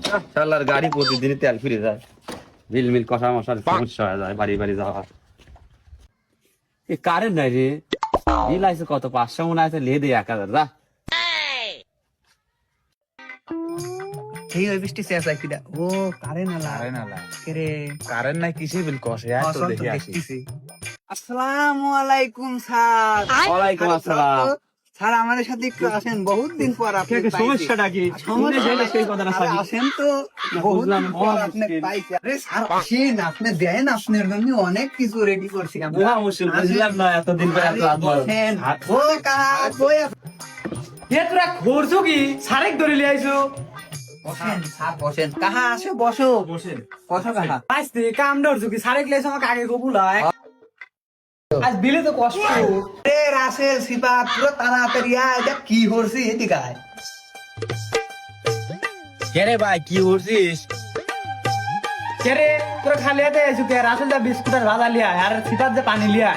শালার গাড়ি প্রতিদিনই তেল ফিরে যায়, বিল মিল কষা মশার সমস্যা হয়ে যায়, বাড়ি বাড়ি যাওয়া। এ কারেন্ট নাই রে, বিল আছে কত, 500 মনে আছে, লে দে 1000 যা। এই ওই বৃষ্টি শেষ হয় কিটা ও কারেন্ট আলা রে কারেন্ট নাই কিসে বিল কষে আর তো দেখি আসি। দেখতেছি। আসসালামু আলাইকুম স্যার। ওয়ালাইকুম আসসালাম। স্যার আমাদের সাথে একটু আসেন, বহুত দিন পর আপনি পাইছি। সমস্যাটা কি? সমস্যা সেই কথাটা আরে আসেন তো, বহুত দিন পর আপনি পাইছি। আরে স্যার আসেন, আপনি দেন, আপনার জন্য অনেক কিছু রেডি করছি আমরা। বুঝলাম না, এতদিন পরে এত রাত ভর। বসেন। ও কাজ বই এ তোরা ঘুরছো কি সারেক ধরে লিয়ে আইছো? বসেন স্যার, বসেন। কাহা আসে বসো, বসেন বসো কাহা। আইস্তে কাম ধরছো কি সারেক লিয়ে আমাকে আগে কবুলায়। আজ বিলে তো কষ্ট। রে রাসেল সিপা পুরো তাড়াতাড়ি আয়, এটা কি করছি এদিকে আয়। কে রে ভাই কি করছিস? কে রে তোরা খালি হাতে আইছো কে? রাসেল দা বিস্কুট আর ভাজা লিয়া আর সিপার যে পানি লিয়া।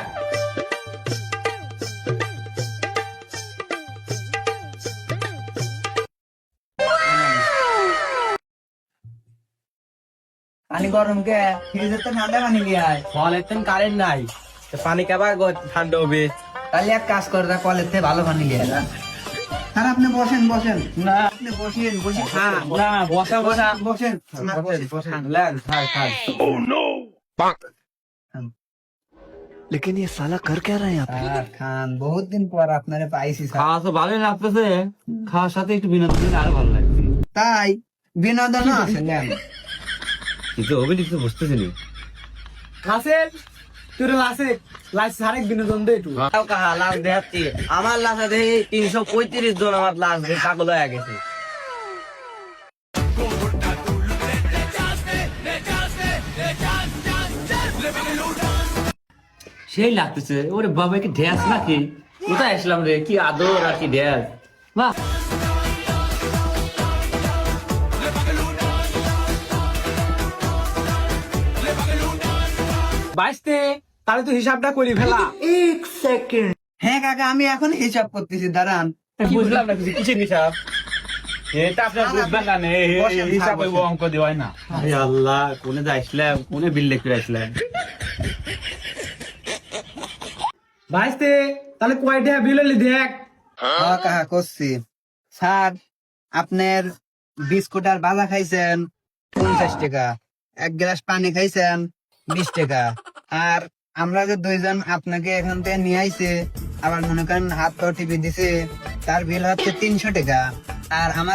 পানি গরম কে, ফ্রিজের তো ঠান্ডা পানি নিয়ে আয়। কলের তেন কারেন্ট নাই, তো পানি কেবা ঠান্ডা হবে? তাহলে এক কাজ কর, তা কলের থেকে ভালো পানি নিয়ে আয়। স্যার আপনি বসেন, বসেন। না আপনি বসেন, বসে খান। না বসা বসা বসেন, বসেন লেন খাই খাই। लेकिन ये साला कर क्या रहा है यहाँ पे? স্যার খান, বহুত দিন পর আপনারে পাইছি স্যার। খাওয়া তো ভালোই লাগতেছে, খাওয়ার সাথে একটু বিনোদন দিলে আরো ভালো লাগছে। তাই বিনোদন আছে নেন। কিন্তু অভিনীত বুঝতেছি না। রাসেল তোর লাসে লাস সারেক বিনোদন দে একটু। তাও কাহা লাশ দেখাচ্ছি, আমার লাশ আছে 335 জন, আমার লাশ দিয়ে পাগল হয়ে গেছে। সেই লাগতেছে, ওরে বাবা কি ঢ্যাস নাকি? কোথায় আসলাম রে, কি আদর আর কি ঢ্যাস। বাহ, বাইশতে তাহলে তো হিসাবটা করি ফেলা। হ্যাঁ কাকা, আমি এখন হিসাব করতেছি, দাঁড়ান। বুঝলাম না কিছু, কিসের হিসাব? এটা আপনার বুঝবেন না, বসেন, হিসাব বসেন। হইব, অঙ্ক দিয়ে হয় না। আরে আল্লাহ, কোনে যা আসলাম, কোনে বিল দেখতে আসলাম। বাইশতে তাহলে কয়টা বিল হলি দেখ। হ্যাঁ কাকা করছি। স্যার আপনার বিস্কুট আর ভাজা খাইছেন 50 টাকা, এক গ্লাস পানি খাইছেন 20 টাকা, আর আমরা যে দুইজন আপনাকে এখান থেকে নিয়ে আইছে, আবার মনে করেন হাত পা টিপে দিছে, তার বিল হচ্ছে 300 টাকা। আর আমার